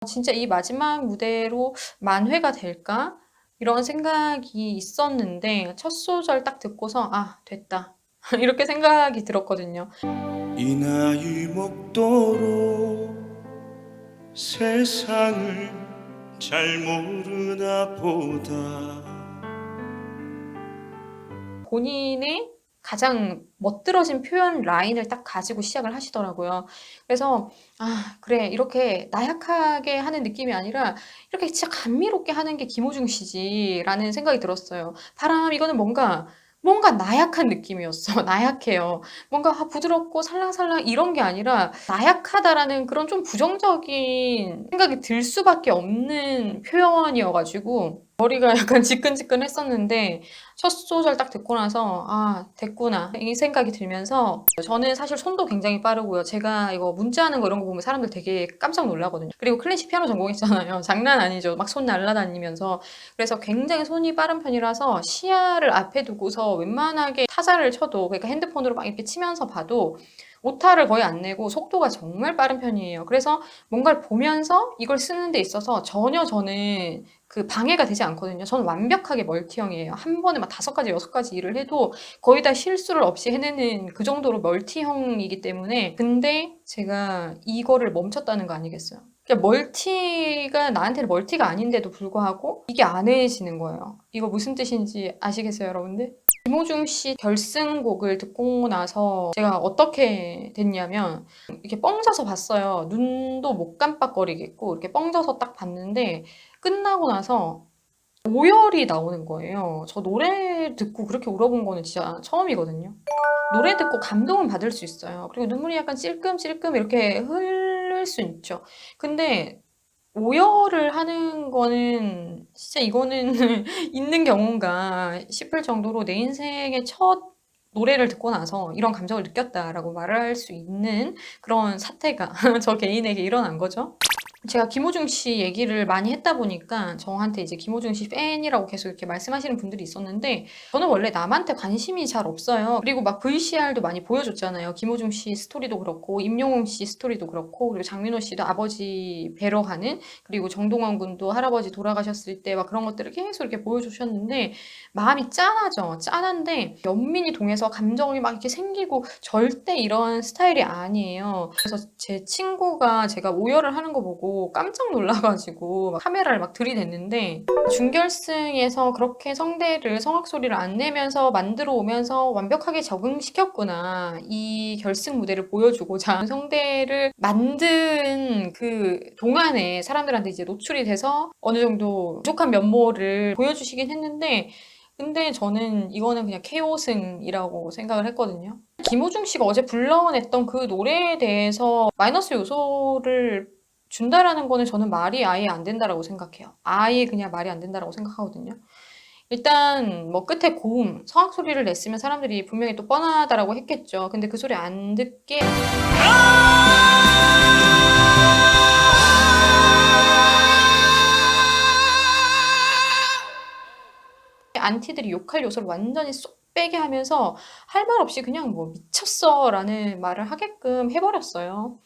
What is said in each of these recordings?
진짜 이 마지막 무대로 만회가 될까? 이런 생각이 있었는데 첫 소절 딱 듣고서 '아 됐다.' 이렇게 생각이 들었거든요. 이 나이 먹도록 세상을 잘 모르나 보다. 본인의 가장 멋들어진 표현 라인을 딱 가지고 시작을 하시더라고요. 그래서 '아 그래. 이렇게 나약하게 하는 느낌이 아니라 이렇게 진짜 감미롭게 하는 게 김호중 씨지.'라는 생각이 들었어요. 바람 이거는 뭔가 나약한 느낌이었어. 나약해요. 뭔가 부드럽고 살랑살랑 이런 게 아니라 '나약하다.'라는 그런 좀 부정적인 생각이 들 수밖에 없는 표현이어 가지고 머리가 약간 지끈지끈했었는데 첫 소절 딱 듣고 나서 '아 됐구나.' 이 생각이 들면서 저는 사실 손도 굉장히 빠르고요. 제가 이거 문자하는 거 이런 거 보면 사람들 되게 깜짝 놀라거든요. 그리고 클래식 피아노 전공했잖아요. 장난 아니죠. 막 손 날라다니면서. 그래서 굉장히 손이 빠른 편이라서 시야를 앞에 두고서 웬만하게 타자를 쳐도 그러니까 핸드폰으로 막 이렇게 치면서 봐도 오타를 거의 안 내고 속도가 정말 빠른 편이에요. 그래서 뭔가를 보면서 이걸 쓰는 데 있어서 전혀 저는 방해가 되지 않거든요. 저는 완벽하게 멀티형이에요. 한 번에 막 5가지 6가지 일을 해도 거의 다 실수를 없이 해내는 그 정도로 멀티형이기 때문에 근데 제가 이거를 멈췄다는 거 아니겠어요. 그러니까 멀티가 나한테는 멀티가 아닌데도 불구하고 이게 안 해지는 거예요. 이거 무슨 뜻인지 아시겠어요, 여러분들? 김호중 씨 결승곡을 듣고 나서 제가 어떻게 됐냐면 이렇게 뻥져서 봤어요. 눈도 못 깜빡거리겠고 이렇게 뻥져서 딱 봤는데 끝나고 나서 오열이 나오는 거예요. 저 노래 듣고 그렇게 울어본 거는 진짜 처음이거든요. 노래 듣고 감동은 받을 수 있어요. 그리고 눈물이 약간 찔끔찔끔 이렇게 흐를 수 있죠. 근데 오열을 하는 거는 진짜 이거는 있는 경우인가 싶을 정도로 내 인생의 첫 노래를 듣고 나서 '이런 감정을 느꼈다.'라고 말을 할 수 있는 그런 사태가 저 개인에게 일어난 거죠. 제가 김호중 씨 얘기를 많이 했다 보니까 저한테 이제 김호중 씨 팬이라고 계속 이렇게 말씀하시는 분들이 있었는데 저는 원래 남한테 관심이 잘 없어요. 그리고 막 VCR도 많이 보여줬잖아요. 김호중 씨 스토리도 그렇고 임영웅 씨 스토리도 그렇고 그리고 장민호 씨도 아버지 뵈러 가는 그리고 정동원 군도 할아버지 돌아가셨을 때 막 그런 것들을 계속 이렇게 보여주셨는데 마음이 짠하죠. 짠한데 연민이 동해서 감정이 막 이렇게 생기고 절대 이런 스타일이 아니에요. 그래서 제 친구가 제가 오열을 하는 거 보고 깜짝 놀라 가지고 막 카메라를 막 들이댔는데 준결승에서 그렇게 성악 소리를 안 내면서 만들어 오면서 완벽하게 적응시켰구나. 이 결승 무대를 보여주고자 성대를 만든 그 동안에 사람들한테 이제 노출이 돼서 어느 정도 부족한 면모를 보여주시긴 했는데 근데 저는 이거는 그냥 KO승이라고 생각을 했거든요. 김호중 씨가 어제 불러냈던 그 노래에 대해서 마이너스 요소를 준다라는 거는 저는 말이 아예 안 된다라고 생각해요. 아예 그냥 말이 안 된다라고 생각하거든요. 일단 뭐 끝에 고음, 성악 소리를 냈으면 사람들이 분명히 또 뻔하다라고 했겠죠. 근데 그 소리 안 듣게 안티들이 욕할 요소를 완전히 쏙 빼게 하면서 할 말 없이 그냥 뭐 "미쳤어."라는 말을 하게끔 해 버렸어요.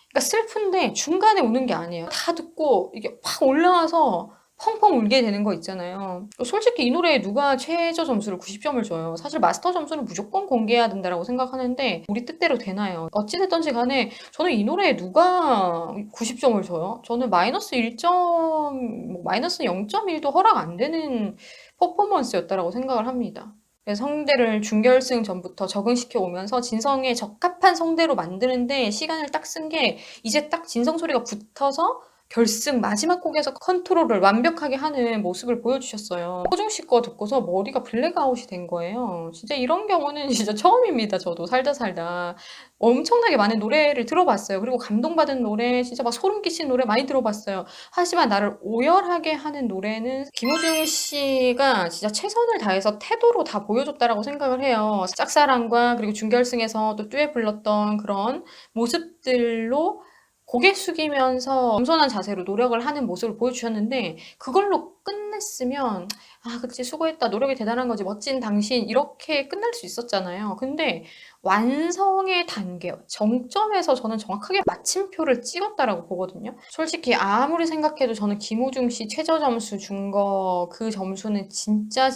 그러니까 슬픈데 중간에 우는 게 아니에요. 다 듣고 이게 확 올라와서 펑펑 울게 되는 거 있잖아요. 솔직히 이 노래에 누가 최저 점수를 90점을 줘요. 사실 마스터 점수는 무조건 공개해야 된다라고 생각하는데 우리 뜻대로 되나요? 어찌 됐든지 간에 저는 이 노래에 누가 90점을 줘요? 저는 마이너스 1점 뭐 마이너스 0.1도 허락 안 되는 퍼포먼스였다라고 생각을 합니다. 그래서 성대를 준결승 전부터 적응시켜 오면서 진성에 적합한 성대로 만드는 데 시간을 딱 쓴 게 이제 딱 진성 소리가 붙어서 결승 마지막 곡에서 컨트롤을 완벽하게 하는 모습을 보여주셨어요. 호중 씨 거 듣고서 머리가 블랙아웃이 된 거예요. 진짜 이런 경우는 진짜 처음입니다. 저도 살다 살다. 엄청나게 많은 노래를 들어봤어요. 그리고 감동받은 노래, 진짜 막 소름 끼치는 노래 많이 들어봤어요. 하지만 나를 오열하게 하는 노래는 김호중 씨가 진짜 최선을 다해서 태도로 다 보여줬다라고 생각을 해요. 짝사랑과 그리고 준결승에서 또 듀엣 불렀던 그런 모습들로 고개 숙이면서 겸손한 자세로 노력을 하는 모습을 보여주셨는데 그걸로 끝냈으면 '아 그치. 수고했다. 노력이 대단한 거지. 멋진 당신.' 이렇게 끝날 수 있었잖아요. 근데 완성의 단계, 정점에서 저는 정확하게 마침표를 찍었다라고 보거든요. 솔직히 아무리 생각해도 저는 김호중 씨 최저 점수 준 거 그 점수는 진짜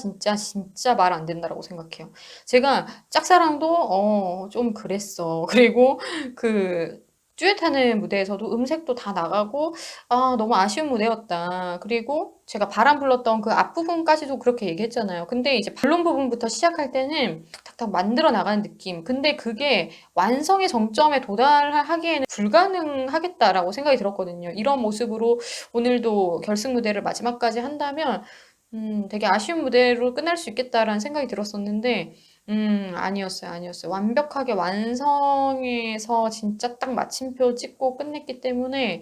말 안 된다라고 생각해요. 제가 짝사랑도 좀 그랬어. 그리고 그 듀엣하는 무대에서도 음색도 다 나가고 '아 너무 아쉬운 무대였다.' 그리고 제가 바람 불렀던 그 앞부분까지도 그렇게 얘기했잖아요. 근데 이제 본론 부분부터 시작할 때는 탁탁탁 만들어 나가는 느낌. 근데 그게 '완성의 정점에 도달하기에는 불가능하겠다.'라고 생각이 들었거든요. 이런 모습으로 오늘도 결승 무대를 마지막까지 한다면 되게 '아쉬운 무대로 끝날 수 있겠다.'라는 생각이 들었었는데 아니었어요. 완벽하게 완성해서 진짜 딱 마침표 찍고 끝냈기 때문에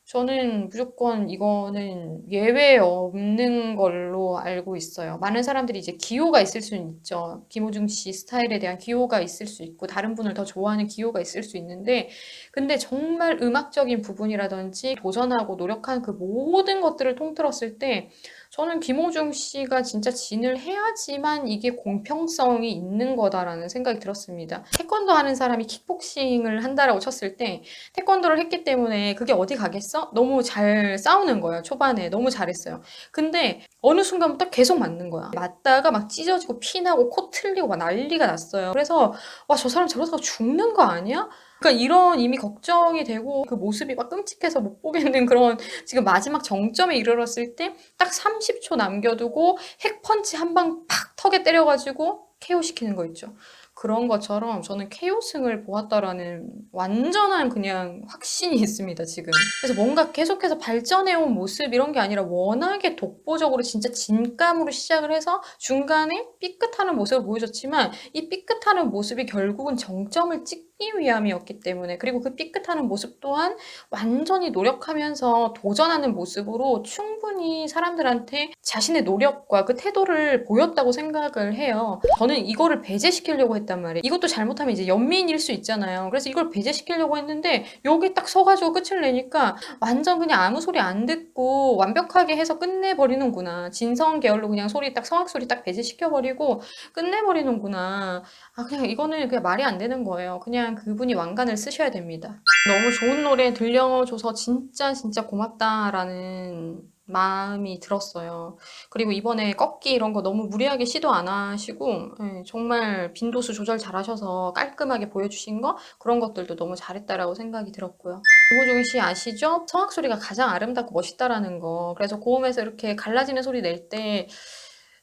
저는 무조건 이거는 예외 없는 걸로 알고 있어요. 많은 사람들이 이제 기호가 있을 수는 있죠. 김호중 씨 스타일에 대한 기호가 있을 수 있고 다른 분을 더 좋아하는 기호가 있을 수 있는데 근데 정말 음악적인 부분이라든지 도전하고 노력한 그 모든 것들을 통틀었을 때 저는 김호중 씨가 진짜 진을 해야지만 이게 공평성이 있는 거다라는 생각이 들었습니다. 태권도 하는 사람이 킥복싱을 한다라고 쳤을 때 태권도를 했기 때문에 그게 어디 가겠어? 너무 잘 싸우는 거예요. 초반에 너무 잘했어요. 근데 어느 순간부터 계속 맞는 거야. 맞다가 막 찢어지고 피나고 코 틀리고 막 난리가 났어요. 그래서 와, 저 사람 저러다가 죽는 거 아니야? 그러니까 이런 이미 걱정이 되고 그 모습이 막 끔찍해서 못 보겠는 그런 지금 마지막 정점에 이르렀을 때 딱 30초 남겨두고 핵펀치 한 방 팍 턱에 때려가지고 KO 시키는 거 있죠. 그런 것처럼 저는 KO승을 보았다라는 완전한 그냥 확신이 있습니다, 지금. 그래서 뭔가 계속해서 발전해온 모습 이런 게 아니라 워낙에 독보적으로 진짜 진감으로 시작을 해서 중간에 삐끗하는 모습을 보여줬지만 이 삐끗하는 모습이 결국은 정점을 찍기 위함이었기 때문에 그리고 그 삐끗하는 모습 또한 완전히 노력하면서 도전하는 모습으로 충분히 사람들한테 자신의 노력과 그 태도를 보였다고 생각을 해요. 저는 이거를 배제시키려고 했단 말이에요. 이것도 잘못하면 이제 연민일 수 있잖아요. 그래서 이걸 배제시키려고 했는데 여기 딱 서가지고 끝을 내니까 완전 그냥 아무 소리 안 듣고 완벽하게 해서 끝내버리는구나. 진성 계열로 그냥 소리 딱 성악 소리 딱 배제시켜버리고 끝내버리는구나. 아 그냥 이거는 그냥 말이 안 되는 거예요. 그냥 그분이 왕관을 쓰셔야 됩니다. 너무 좋은 노래 들려줘서 진짜 고맙다라는 마음이 들었어요. 그리고 이번에 꺾기 이런 거 너무 무리하게 시도 안 하시고 정말 빈도수 조절 잘하셔서 깔끔하게 보여주신 거 그런 것들도 너무 잘했다라고 생각이 들었고요. 김호중 씨 아시죠? 성악 소리가 가장 아름답고 멋있다라는 거. 그래서 고음에서 이렇게 갈라지는 소리 낼 때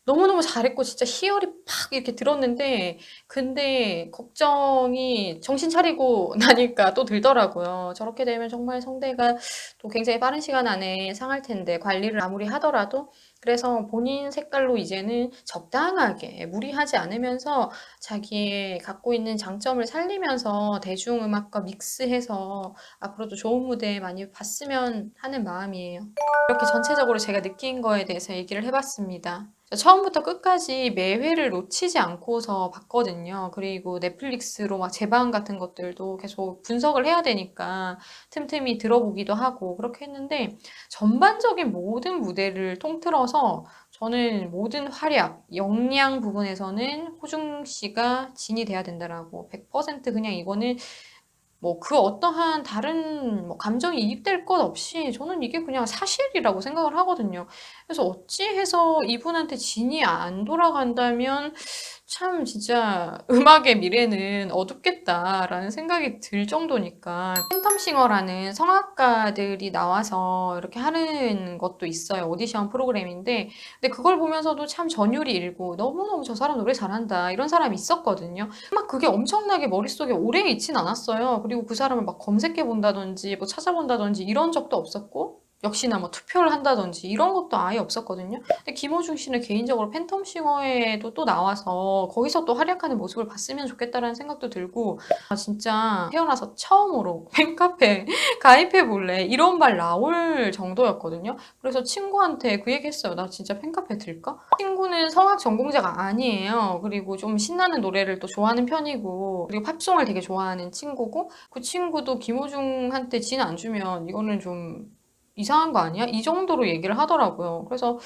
너무너무 잘했고 진짜 희열이 팍 이렇게 들었는데 근데 걱정이 정신 차리고 나니까 또 들더라고요. 저렇게 되면 정말 성대가 또 굉장히 빠른 시간 안에 상할 텐데 관리를 아무리 하더라도 그래서 본인 색깔로 이제는 적당하게 무리하지 않으면서 자기의 갖고 있는 장점을 살리면서 대중음악과 믹스해서 앞으로도 좋은 무대 많이 봤으면 하는 마음이에요. 이렇게 전체적으로 제가 느낀 거에 대해서 얘기를 해봤습니다. 처음부터 끝까지 매 회를 놓치지 않고서 봤거든요. 그리고 넷플릭스로 막 재방 같은 것들도 계속 분석을 해야 되니까 틈틈이 들어보기도 하고 그렇게 했는데 전반적인 모든 무대를 통틀어서 저는 모든 활약, 역량 부분에서는 호중 씨가 진이 돼야 된다라고 100% 그냥 이거는 뭐 그 어떠한 다른 뭐 감정이 이입될 것 없이 저는 이게 그냥 사실이라고 생각을 하거든요. 그래서 어찌해서 이분한테 진이 안 돌아간다면 참 진짜 '음악의 미래는 어둡겠다.'라는 생각이 들 정도니까. 팬텀싱어라는 성악가들이 나와서 이렇게 하는 것도 있어요. 오디션 프로그램인데 근데 그걸 보면서도 참 전율이 일고 '너무너무 저 사람 노래 잘한다.' 이런 사람이 있었거든요. 막 그게 엄청나게 머릿속에 오래 있진 않았어요. 그리고 그 사람을 막 검색해 본다든지 뭐 찾아본다든지 이런 적도 없었고 역시나 뭐 투표를 한다든지 이런 것도 아예 없었거든요. 근데 김호중 씨는 개인적으로 팬텀싱어에도 또 나와서 거기서 또 활약하는 모습을 봤으면 좋겠다라는 생각도 들고, 아 진짜 태어나서 처음으로 팬카페 가입해 볼래 이런 말 나올 정도였거든요. 그래서 친구한테 그 얘기 했어요. 나 진짜 팬카페 들까? 친구는 성악 전공자가 아니에요. 그리고 좀 신나는 노래를 또 좋아하는 편이고, 그리고 팝송을 되게 좋아하는 친구고, 그 친구도 김호중한테 진 안 주면 이거는 좀 이상한 거 아니야? 이 정도로 얘기를 하더라고요. 그래서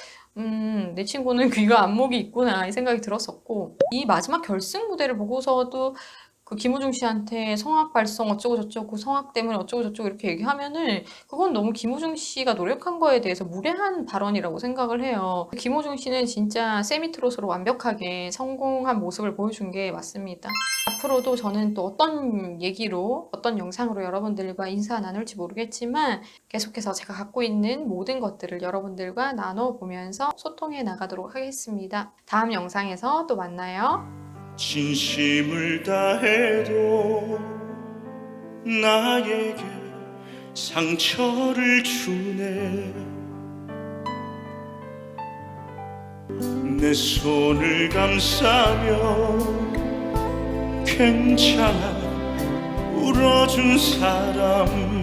내 친구는 귀가 안목이 있구나 이 생각이 들었었고, 이 마지막 결승 무대를 보고서도 그 김호중 씨한테 성악 발성 어쩌고 저쩌고 성악 때문에 어쩌고 저쩌고 이렇게 얘기하면은 그건 너무 김호중 씨가 노력한 거에 대해서 무례한 발언이라고 생각을 해요. 김호중 씨는 진짜 세미트롯으로 완벽하게 성공한 모습을 보여준 게 맞습니다. 앞으로도 저는 또 어떤 얘기로 어떤 영상으로 여러분들과 인사 나눌지 모르겠지만 계속해서 제가 갖고 있는 모든 것들을 여러분들과 나눠보면서 소통해 나가도록 하겠습니다. 다음 영상에서 또 만나요. 진심을 다해도 나에게 상처를 주네. 내 손을 감싸며 괜찮아 울어준 사람